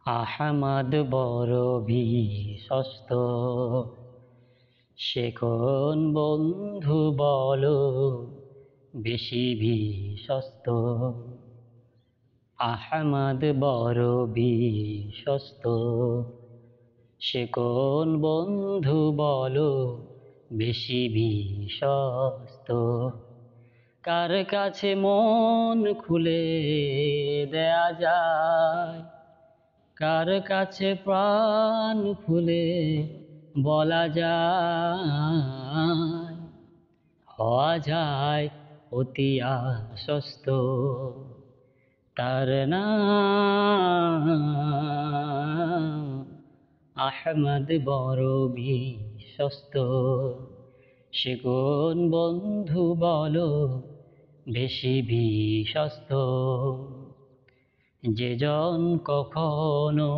আহমদ বড় বিশ্বস্ত, সে কোন বন্ধু বলো বেশি বিশ্বস্ত। আহমদ বড় বিশ্বস্ত, সে কোন বন্ধু বলো বেশি বিশ্বস্ত। কার কাছে মন খুলে দেয়া যায়, কার কাছে প্রাণ খুলে বলা যায়, হওয়া যায় অতি আশ্বস্ত। তার নাম আহমদ বড় বিশ্বস্ত, সে কোন বন্ধু বলো বেশি বিশ্বস্ত। যে জন কখনো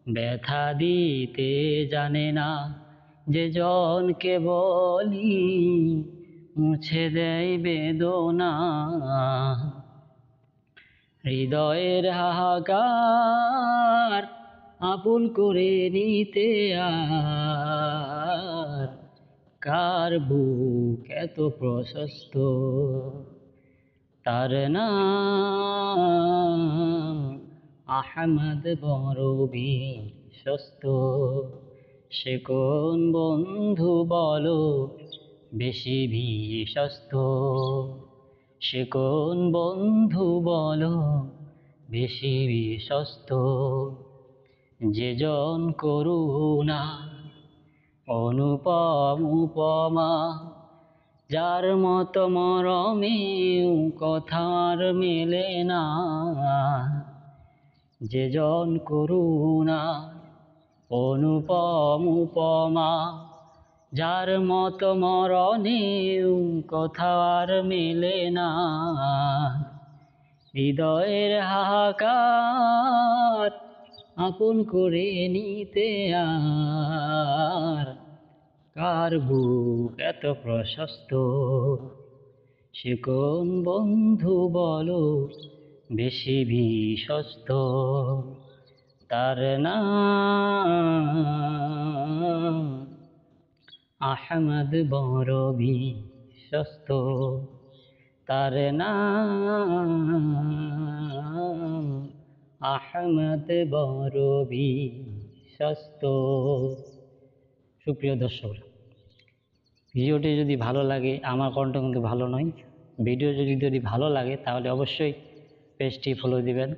ব্যথা দিতে জানে না, যে জনকে বলি মুছে দেয় বেদনা। হৃদয়ের হাহাকার আপন করে নিতে আর কার বুক এত প্রশস্ত। তার নাম আহমদ বড় বিশ্বস্ত, সে কোন বন্ধু বলো বেশি বিশ্বস্ত। সে কোন বন্ধু বলো বেশি বিশ্বস্ত। যে জন করুণা অনুপম উপমা, যার মত মরমেও কথার মেলে না। যে জন করুণা অনুপম উপমা, যার মত মরণেও কথার মেলে না। হৃদয়ের হাহাকার আপন করে নিতে আর কার বুক এত প্রশস্ত। সে কোন বন্ধু বলো বেশি বিশ্বস্ত। তার নাম আহমদ বড় বিশ্বস্ত। তার নাম আহমদ বড় বিশ্বস্ত। সুপ্রিয় দর্শক, ভিডিওটি যদি ভালো লাগে, আমার কণ্ঠ কিন্তু ভালো নয়, ভিডিও যদি ভালো লাগে তাহলে অবশ্যই পেজটি ফলো দিবেন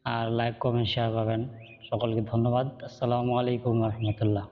আর লাইক কমেন্ট শেয়ার পাবেন। সকলকে ধন্যবাদ। আসসালামু আলাইকুম রহমতুল্লাহ।